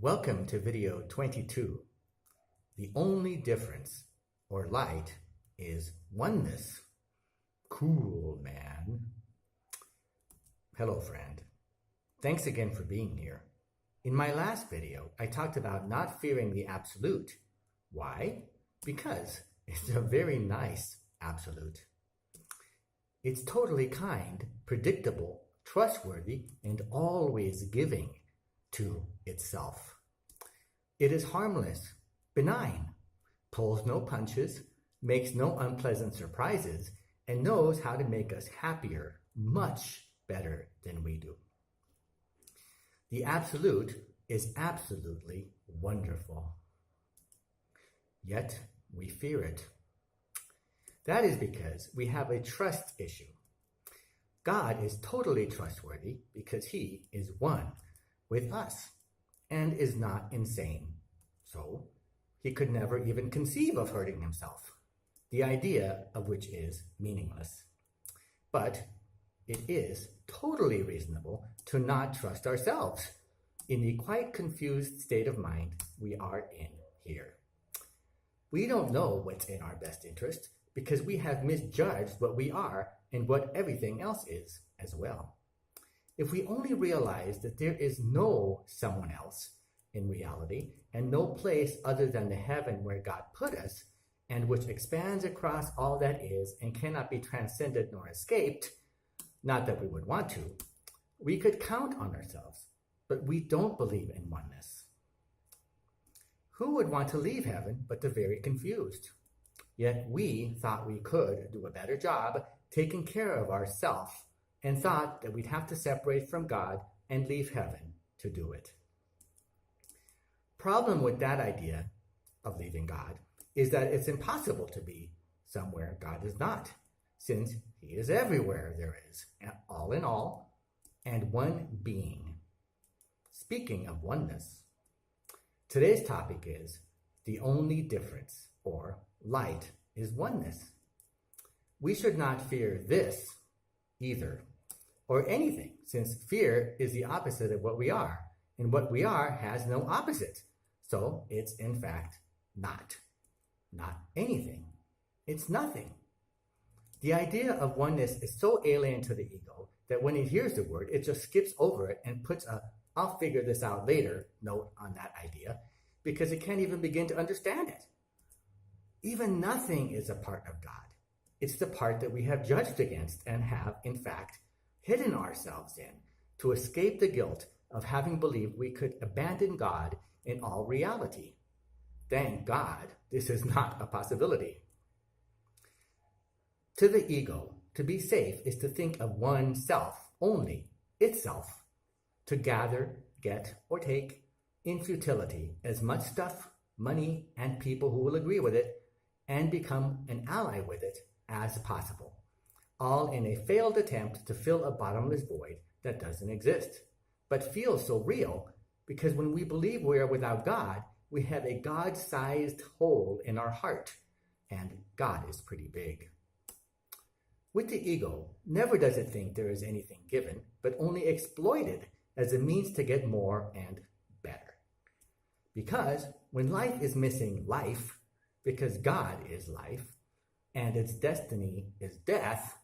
Welcome to video 22. The only difference, or light, is oneness. Cool, man. Hello, friend. Thanks again for being here. In my last video, I talked about not fearing the absolute. Why? Because it's a very nice absolute. It's totally kind, predictable, trustworthy, and always giving to itself. It is harmless, benign, pulls no punches, makes no unpleasant surprises, and knows how to make us happier, much better than we do. The absolute is absolutely wonderful. Yet we fear it. That is because we have a trust issue. God is totally trustworthy because he is one with us and is not insane. So he could never even conceive of hurting himself, the idea of which is meaningless. But it is totally reasonable to not trust ourselves in the quite confused state of mind we are in here. We don't know what's in our best interest because we have misjudged what we are and what everything else is as well. If we only realize that there is no someone else in reality and no place other than the heaven where God put us and which expands across all that is and cannot be transcended nor escaped, not that we would want to, we could count on ourselves, but we don't believe in oneness. Who would want to leave heaven but the very confused? Yet we thought we could do a better job taking care of ourselves and thought that we'd have to separate from God and leave heaven to do it. Problem with that idea of leaving God is that it's impossible to be somewhere God is not, since he is everywhere there is, all in all, and one being. Speaking of oneness, today's topic is the only difference, or light, is oneness. We should not fear this either, or anything, since fear is the opposite of what we are, and what we are has no opposite. So it's in fact not anything. It's nothing. The idea of oneness is so alien to the ego that when it hears the word, it just skips over it and puts a "I'll figure this out later" note on that idea because it can't even begin to understand it. Even nothing is a part of God. It's the part that we have judged against and have, in fact, hidden ourselves in to escape the guilt of having believed we could abandon God in all reality. Thank God, this is not a possibility. To the ego, to be safe is to think of oneself only, itself, to gather, get, or take in futility as much stuff, money, and people who will agree with it and become an ally with it as possible, all in a failed attempt to fill a bottomless void that doesn't exist, but feels so real because when we believe we are without God, we have a God-sized hole in our heart, and God is pretty big. With the ego, never does it think there is anything given, but only exploited as a means to get more and better. Because when life is missing life, because God is life, and its destiny is death,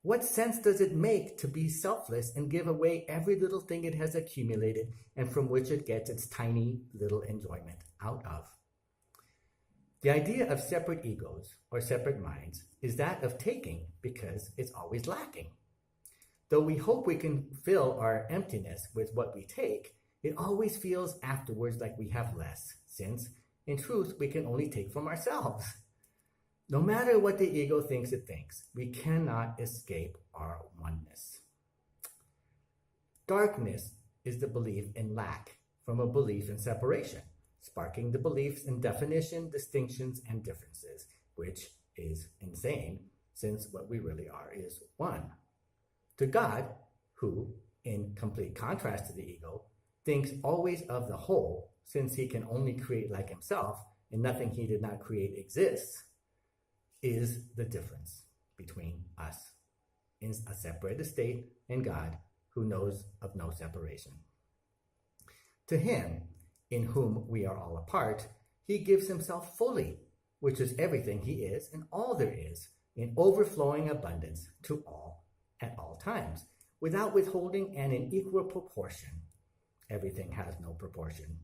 what sense does it make to be selfless and give away every little thing it has accumulated and from which it gets its tiny little enjoyment out of? The idea of separate egos or separate minds is that of taking because it's always lacking. Though we hope we can fill our emptiness with what we take, it always feels afterwards like we have less, since, in truth, we can only take from ourselves. No matter what the ego thinks it thinks, we cannot escape our oneness. Darkness is the belief in lack from a belief in separation, sparking the beliefs in definition, distinctions, and differences, which is insane, since what we really are is one. To God, who, in complete contrast to the ego, thinks always of the whole, since he can only create like himself, and nothing he did not create exists, is the difference between us in a separated state and God, who knows of no separation. To him, in whom we are all a part, he gives himself fully, which is everything he is and all there is, in overflowing abundance to all at all times, without withholding and in equal proportion. Everything has no proportion.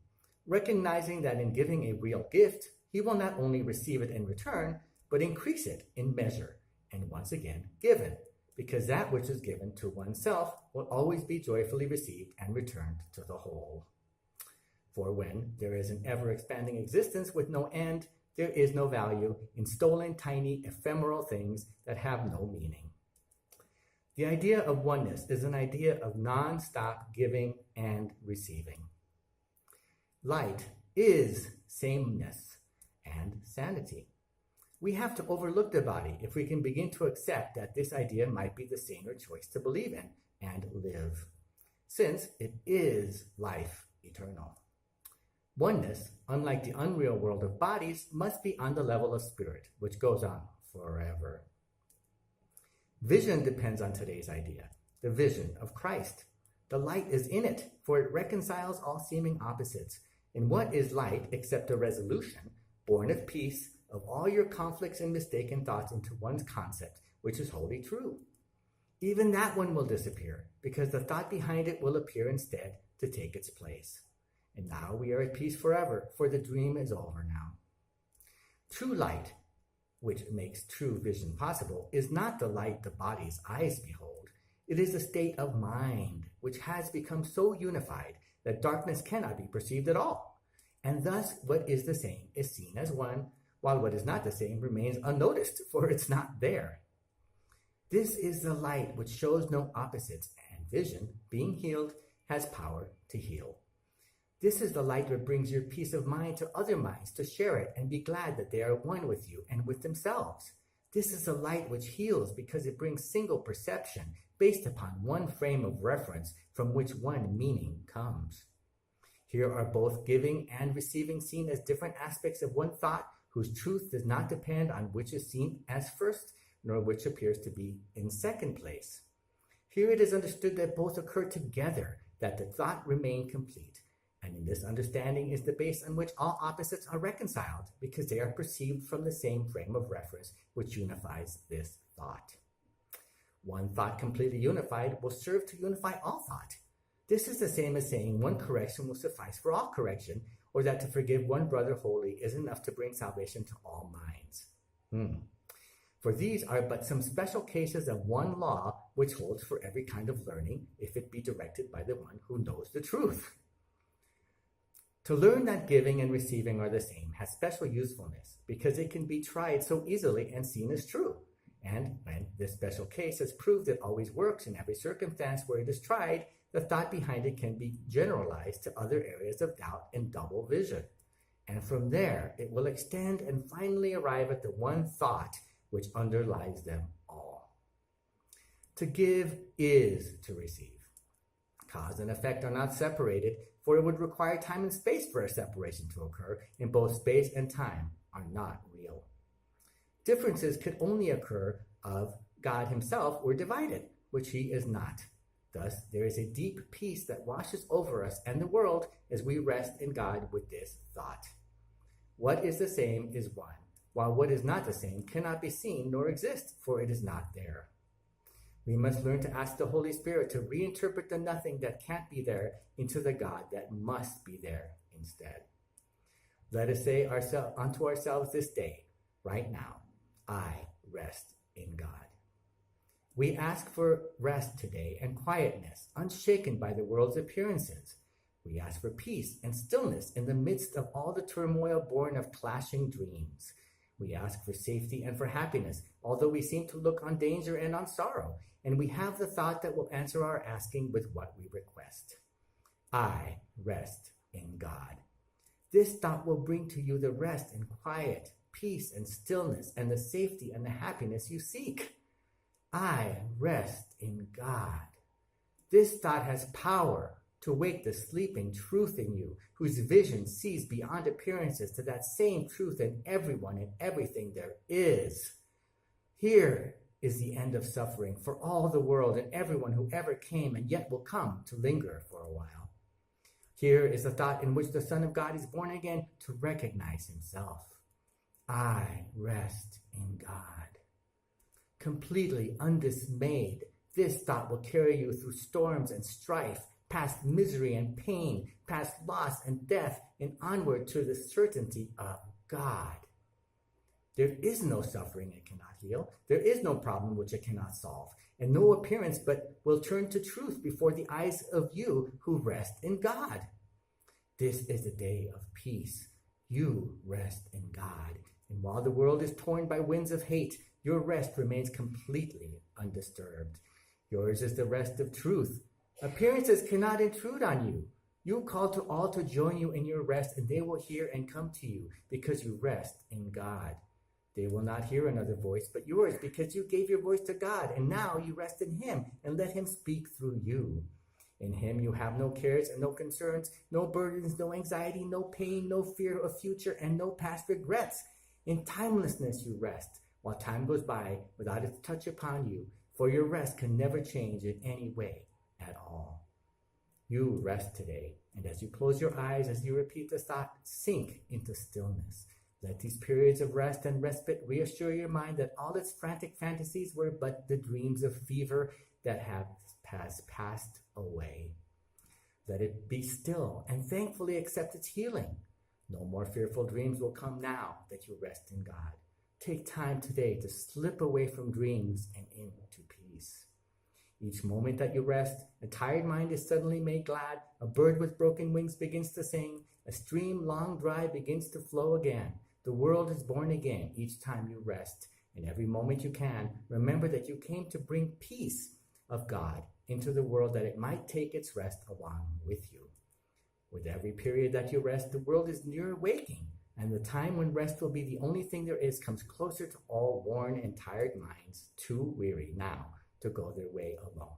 Recognizing that in giving a real gift, he will not only receive it in return, but increase it in measure, and once again given, because that which is given to oneself will always be joyfully received and returned to the whole. For when there is an ever-expanding existence with no end, there is no value in stolen, tiny, ephemeral things that have no meaning. The idea of oneness is an idea of non-stop giving and receiving. Light is sameness and sanity. We have to overlook the body if we can begin to accept that this idea might be the saner choice to believe in and live, since it is life eternal. Oneness, unlike the unreal world of bodies, must be on the level of spirit, which goes on forever. Vision depends on today's idea, the vision of Christ. The light is in it, for it reconciles all seeming opposites. And what is light except a resolution, born of peace, of all your conflicts and mistaken thoughts into one's concept, which is wholly true? Even that one will disappear, because the thought behind it will appear instead to take its place. And now we are at peace forever, for the dream is over now. True light, which makes true vision possible, is not the light the body's eyes behold. It is a state of mind, which has become so unified that darkness cannot be perceived at all. And thus what is the same is seen as one, while what is not the same remains unnoticed, for it's not there. This is the light which shows no opposites, and vision, being healed, has power to heal. This is the light that brings your peace of mind to other minds to share it and be glad that they are one with you and with themselves. This is the light which heals because it brings single perception based upon one frame of reference from which one meaning comes. Here are both giving and receiving seen as different aspects of one thought whose truth does not depend on which is seen as first, nor which appears to be in second place. Here it is understood that both occur together, that the thought remain complete. And in this understanding is the base on which all opposites are reconciled, because they are perceived from the same frame of reference which unifies this thought. One thought completely unified will serve to unify all thought. This is the same as saying one correction will suffice for all correction, or that to forgive one brother wholly is enough to bring salvation to all minds. For these are but some special cases of one law which holds for every kind of learning, if it be directed by the one who knows the truth. To learn that giving and receiving are the same has special usefulness, because it can be tried so easily and seen as true. And when this special case has proved it always works in every circumstance where it is tried, the thought behind it can be generalized to other areas of doubt and double vision. And from there, it will extend and finally arrive at the one thought which underlies them all. To give is to receive. Cause and effect are not separated, for it would require time and space for a separation to occur, and both space and time are not real. Differences could only occur of God himself were divided, which he is not. Thus, there is a deep peace that washes over us and the world as we rest in God with this thought. What is the same is one, while what is not the same cannot be seen nor exist, for it is not there. We must learn to ask the Holy Spirit to reinterpret the nothing that can't be there into the God that must be there instead. Let us say unto ourselves this day, right now, I rest in God. We ask for rest today and quietness, unshaken by the world's appearances. We ask for peace and stillness in the midst of all the turmoil born of clashing dreams. We ask for safety and for happiness, although we seem to look on danger and on sorrow, and we have the thought that will answer our asking with what we request. I rest in God. This thought will bring to you the rest and quiet, peace and stillness, and the safety and the happiness you seek. I rest in God. This thought has power to wake the sleeping truth in you, whose vision sees beyond appearances to that same truth in everyone and everything there is. Here is the end of suffering for all the world and everyone who ever came and yet will come to linger for a while. Here is the thought in which the Son of God is born again to recognize himself. I rest in God. Completely undismayed, this thought will carry you through storms and strife, past misery and pain, past loss and death, and onward to the certainty of God. There is no suffering it cannot heal. There is no problem which it cannot solve, and no appearance but will turn to truth before the eyes of you who rest in God. This is a day of peace. You rest in God, and while the world is torn by winds of hate, your rest remains completely undisturbed. Yours is the rest of truth. Appearances cannot intrude on you. You call to all to join you in your rest, and they will hear and come to you because you rest in God. They will not hear another voice but yours because you gave your voice to God, and now you rest in him and let him speak through you. In him you have no cares and no concerns, no burdens, no anxiety, no pain, no fear of future, and no past regrets. In timelessness you rest, while time goes by without its touch upon you, for your rest can never change in any way at all. You rest today, and as you close your eyes, as you repeat the thought, sink into stillness. Let these periods of rest and respite reassure your mind that all its frantic fantasies were but the dreams of fever that have passed away. Let it be still and thankfully accept its healing. No more fearful dreams will come now that you rest in God. Take time today to slip away from dreams and into peace. Each moment that you rest, a tired mind is suddenly made glad, a bird with broken wings begins to sing, a stream long dry begins to flow again. The world is born again each time you rest, and every moment you can, remember that you came to bring peace of God into the world that it might take its rest along with you. With every period that you rest, the world is near waking, and the time when rest will be the only thing there is comes closer to all worn and tired minds, too weary now to go their way alone.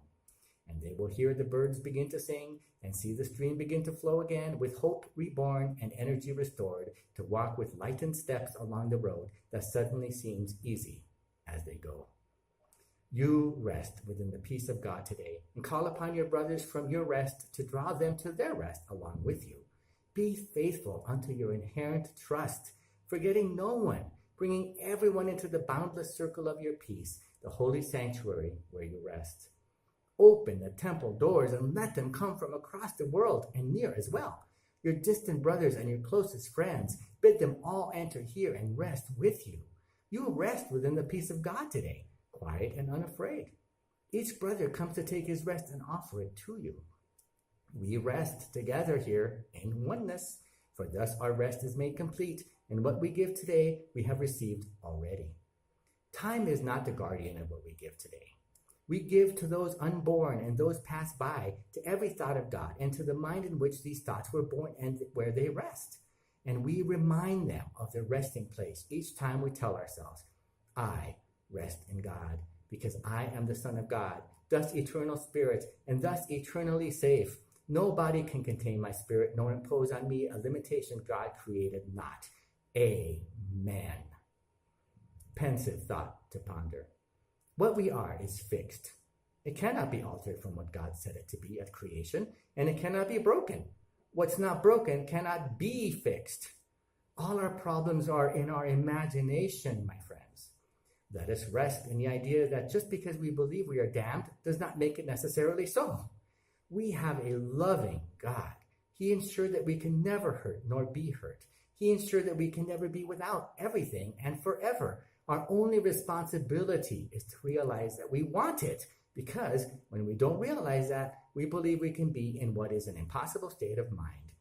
And they will hear the birds begin to sing and see the stream begin to flow again, with hope reborn and energy restored, to walk with lightened steps along the road that suddenly seems easy as they go. You rest within the peace of God today, and call upon your brothers from your rest to draw them to their rest along with you. Be faithful unto your inherent trust, forgetting no one, bringing everyone into the boundless circle of your peace, the holy sanctuary where you rest. Open the temple doors and let them come from across the world and near as well. Your distant brothers and your closest friends, bid them all enter here and rest with you. You rest within the peace of God today, quiet and unafraid. Each brother comes to take his rest and offer it to you. We rest together here in oneness, for thus our rest is made complete, and what we give today we have received already. Time is not the guardian of what we give today. We give to those unborn and those passed by, to every thought of God, and to the mind in which these thoughts were born and where they rest. And we remind them of their resting place each time we tell ourselves, I rest in God, because I am the Son of God, thus eternal spirit, and thus eternally safe. No body can contain my spirit, nor impose on me a limitation God created not. Amen. Pensive thought to ponder. What we are is fixed. It cannot be altered from what God said it to be at creation, and it cannot be broken. What's not broken cannot be fixed. All our problems are in our imagination, my friends. Let us rest in the idea that just because we believe we are damned does not make it necessarily so. We have a loving God. He ensured that we can never hurt nor be hurt. He ensured that we can never be without everything and forever. Our only responsibility is to realize that we want it, because when we don't realize that, we believe we can be in what is an impossible state of mind.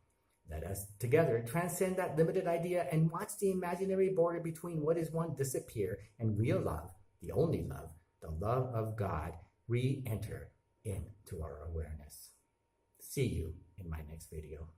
Let us together transcend that limited idea and watch the imaginary border between what is one disappear and real love, the only love, the love of God, re-enter into our awareness. See you in my next video.